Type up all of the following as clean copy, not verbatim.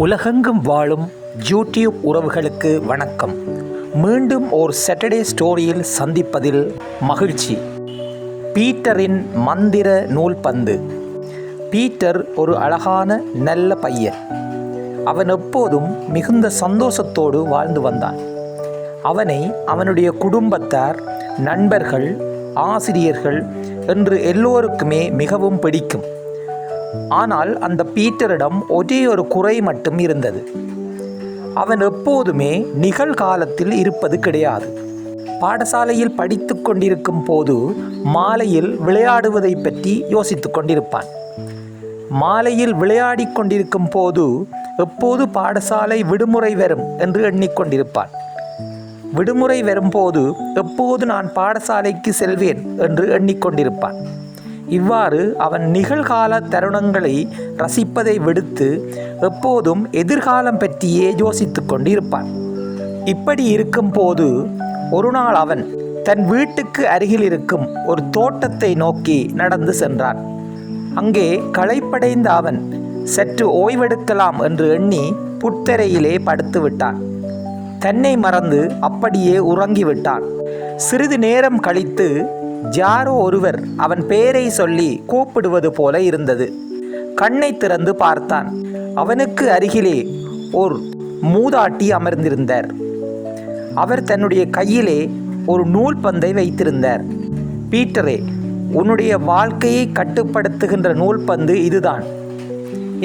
உலகெங்கும் வாழும் யூடியூப் உறவுகளுக்கு வணக்கம். மீண்டும் ஒரு சாட்டர்டே ஸ்டோரியில் சந்திப்பதில் மகிழ்ச்சி. பீட்டரின் மந்திர நூல்பந்து. பீட்டர் ஒரு அழகான நல்ல பையன். அவன் எப்போதும் மிகுந்த சந்தோஷத்தோடு வாழ்ந்து வந்தான். அவனை அவனுடைய குடும்பத்தார், நண்பர்கள், ஆசிரியர்கள் என்று எல்லோருக்குமே மிகவும் பிடிக்கும். ஆனால் அந்த பீட்டரிடம் ஒரே ஒரு குறை மட்டும் இருந்தது. அவன் எப்போதுமே நிகழ்காலத்தில் இருப்பது கிடையாது. பாடசாலையில் படித்து கொண்டிருக்கும் போது மாலையில் விளையாடுவதை பற்றி யோசித்து கொண்டிருப்பான். மாலையில் விளையாடி கொண்டிருக்கும் போது எப்போது பாடசாலை விடுமுறை வரும் என்று எண்ணிக்கொண்டிருப்பான். விடுமுறை வரும்போது எப்போது நான் பாடசாலைக்கு செல்வேன் என்று எண்ணிக்கொண்டிருப்பான். இவ்வாறு அவன் நிகழ்கால தருணங்களை ரசிப்பதை விடுத்து எப்போதும் எதிர்காலம் பற்றியே யோசித்து கொண்டிருப்பான். இப்படி இருக்கும்போது ஒரு நாள் அவன் தன் வீட்டுக்கு அருகில் இருக்கும் ஒரு தோட்டத்தை நோக்கி நடந்து சென்றான். அங்கே களைப்படைந்த அவன் சற்று ஓய்வெடுக்கலாம் என்று எண்ணி புத்தரையிலே படுத்து விட்டான். தன்னை மறந்து அப்படியே உறங்கிவிட்டான். சிறிது நேரம் கழித்து யாரோ ஒருவர் அவன் பெயரை சொல்லி கூப்பிடுவது போல இருந்தது. கண்ணை திறந்து பார்த்தான். அவனுக்கு அருகிலே ஒரு மூதாட்டி அமர்ந்திருந்தார். அவர் தன்னுடைய கையிலே ஒரு நூல் பந்தை வைத்திருந்தார். பீட்டரே, உன்னுடைய வாழ்க்கையை கட்டுப்படுத்துகின்ற நூல்பந்து இதுதான்.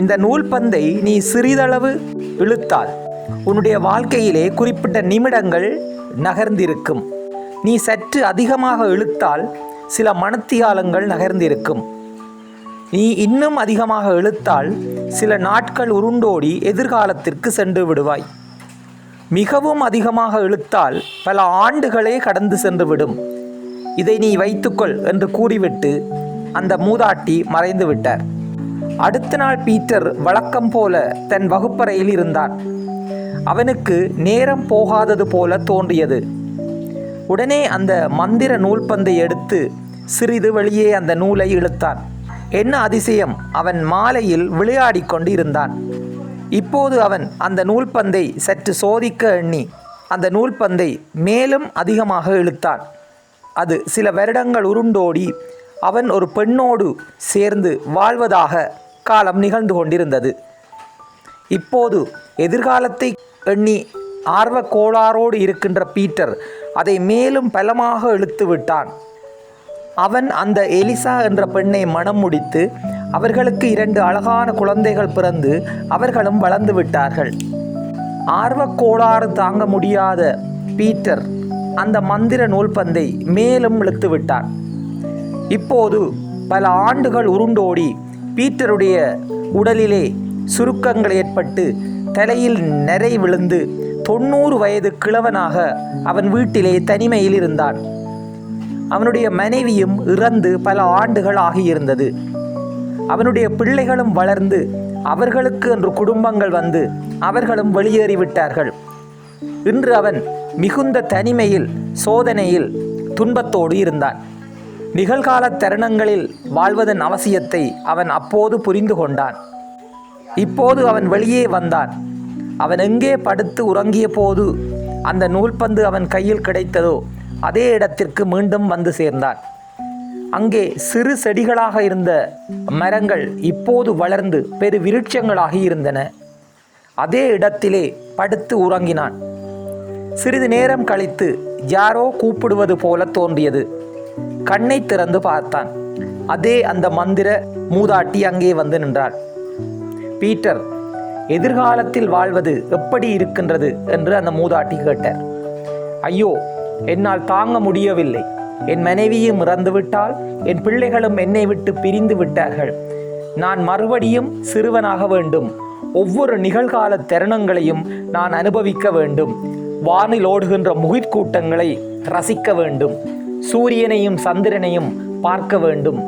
இந்த நூல்பந்தை நீ சிறிதளவு இழுத்தால் உன்னுடைய வாழ்க்கையிலே குறிப்பிட்ட நிமிடங்கள் நகர்ந்திருக்கும். நீ சற்று அதிகமாக இழுத்தால் சில மணத்தியாலங்கள் நகர்ந்திருக்கும். நீ இன்னும் அதிகமாக இழுத்தால் சில நாட்கள் உருண்டோடி எதிர்காலத்திற்கு சென்று விடுவாய். மிகவும் அதிகமாக இழுத்தால் பல ஆண்டுகளே கடந்து சென்று விடும். இதை நீ வைத்துக்கொள் என்று கூறிவிட்டு அந்த மூதாட்டி மறைந்து விட்டார். அடுத்த நாள் பீட்டர் வழக்கம் போல தன் வகுப்பறையில் இருந்தான். அவனுக்கு நேரம் போகாதது போல தோன்றியது. உடனே அந்த மந்திர நூல்பந்தை எடுத்து சிறிது வெளியே அந்த நூலை இழுத்தான். என்ன அதிசயம், அவன் மாலையில் விளையாடி கொண்டு இருந்தான். இப்போது அவன் அந்த நூல்பந்தை சற்று சோதிக்க எண்ணி அந்த நூல்பந்தை மேலும் அதிகமாக இழுத்தான். அது சில வருடங்கள் உருண்டோடி அவன் ஒரு பெண்ணோடு சேர்ந்து வாழ்வதாக காலம் நிகழ்ந்து கொண்டிருந்தது. இப்போது எதிர்காலத்தை எண்ணி ஆர்வ கோளாரோடு இருக்கின்ற பீட்டர் அதை மேலும் பலமாக இழுத்து விட்டான். அவன் அந்த எலிசா என்ற பெண்ணை மணம் முடித்து அவர்களுக்கு 2 அழகான குழந்தைகள் பிறந்து அவர்களும் வளர்ந்து விட்டார்கள். ஆர்வ கோளாறு தாங்க முடியாத பீட்டர் அந்த மந்திர நூல்பந்தை மேலும் இழுத்து விட்டான். இப்போது பல ஆண்டுகள் உருண்டோடி பீட்டருடைய உடலிலே சுருக்கங்கள் ஏற்பட்டு தலையில் நிறை விழுந்து 90 வயது கிழவனாக அவன் வீட்டிலே தனிமையில் இருந்தான். அவனுடைய மனைவியும் இறந்து பல ஆண்டுகள் ஆகியிருந்தது. அவனுடைய பிள்ளைகளும் வளர்ந்து அவர்களுக்கு என்று குடும்பங்கள் வந்து அவர்களும் வெளியேறிவிட்டார்கள். இன்று அவன் மிகுந்த தனிமையில், சோதனையில், துன்பத்தோடு இருந்தான். நிகழ்கால தருணங்களில் வாழ்வதன் அவசியத்தை அவன் அப்போது புரிந்து கொண்டான். இப்போது அவன் வெளியே வந்தான். அவன் எங்கே படுத்து உறங்கிய போது அந்த நூல்பந்து அவன் கையில் கிடைத்ததோ அதே இடத்திற்கு மீண்டும் வந்து சேர்ந்தான். அங்கே சிறு செடிகளாக இருந்த மரங்கள் இப்போது வளர்ந்து பெரு விருட்சங்களாகி இருந்தன. அதே இடத்திலே படுத்து உறங்கினான். சிறிது நேரம் கழித்து யாரோ கூப்பிடுவது போல தோன்றியது. கண்ணை திறந்து பார்த்தான். அதே அந்த மந்திர மூதாட்டி அங்கே வந்து நின்றாள். பீட்டர், எதிர்காலத்தில் வாழ்வது எப்படி இருக்கின்றது என்று அந்த மூதாட்டி கேட்டார். ஐயோ, என்னால் தாங்க முடியவில்லை. என் மனைவியும் இறந்துவிட்டால், என் பிள்ளைகளும் என்னை விட்டு பிரிந்து விட்டார்கள். நான் மறுபடியும் சிறுவனாக வேண்டும். ஒவ்வொரு நிகழ்கால தருணங்களையும் நான் அனுபவிக்க வேண்டும். வானில் ஓடுகின்ற முகிற்கூட்டங்களை ரசிக்க வேண்டும். சூரியனையும் சந்திரனையும் பார்க்க வேண்டும்.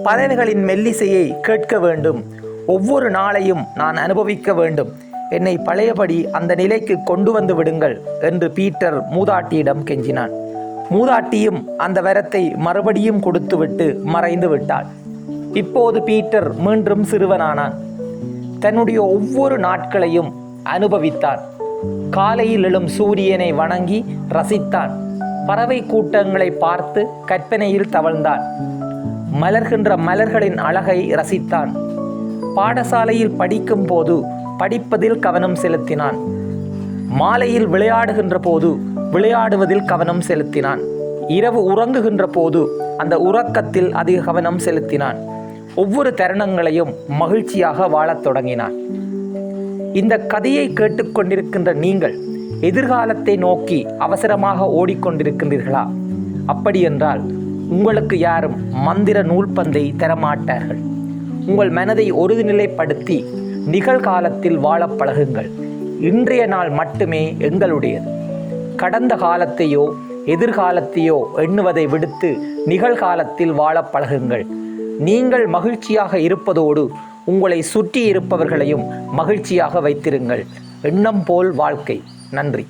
பறவைகளின் மெல்லிசையை கேட்க வேண்டும். ஒவ்வொரு நாளையும் நான் அனுபவிக்க வேண்டும். என்னை பழையபடி அந்த நிலைக்கு கொண்டு வந்து விடுங்கள் என்று பீட்டர் மூதாட்டியிடம் கெஞ்சினான். மூதாட்டியும் அந்த வரத்தை மறுபடியும் கொடுத்துவிட்டு மறைந்து விட்டாள். இப்போது பீட்டர் மீண்டும் சிறுவனானான். தன்னுடைய ஒவ்வொரு நாட்களையும் அனுபவித்தான். காலையில் எழும் சூரியனை வணங்கி ரசித்தான். பறவை கூட்டங்களை பார்த்து கற்பனையில் தவழ்ந்தான். மலர்கின்ற மலர்களின் அழகை ரசித்தான். பாடசாலையில் படிக்கும் போது படிப்பதில் கவனம் செலுத்தினான். மாலையில் விளையாடுகின்ற போது விளையாடுவதில் கவனம் செலுத்தினான். இரவு உறங்குகின்ற போது அந்த உறக்கத்தில் அதிக கவனம் செலுத்தினான். ஒவ்வொரு தருணங்களையும் மகிழ்ச்சியாக வாழத் தொடங்கினான். இந்த கதையை கேட்டுக்கொண்டிருக்கின்ற நீங்கள் எதிர்காலத்தை நோக்கி அவசரமாக ஓடிக்கொண்டிருக்கின்றீர்களா? அப்படியென்றால் உங்களுக்கு யாரும் மந்திர நூல்பந்தை தரமாட்டார்கள். உங்கள் மனதை ஒருநிலைப்படுத்தி நிகழ்காலத்தில் வாழப் பழகுங்கள். இன்றைய நாள் மட்டுமே எங்களுடையது. கடந்த காலத்தையோ எதிர்காலத்தையோ எண்ணுவதை விடுத்து நிகழ்காலத்தில் வாழப் பழகுங்கள். நீங்கள் மகிழ்ச்சியாக இருப்பதோடு உங்களை சுற்றி இருப்பவர்களையும் மகிழ்ச்சியாக வைத்திருங்கள். எண்ணம் போல் வாழ்க்கை. நன்றி.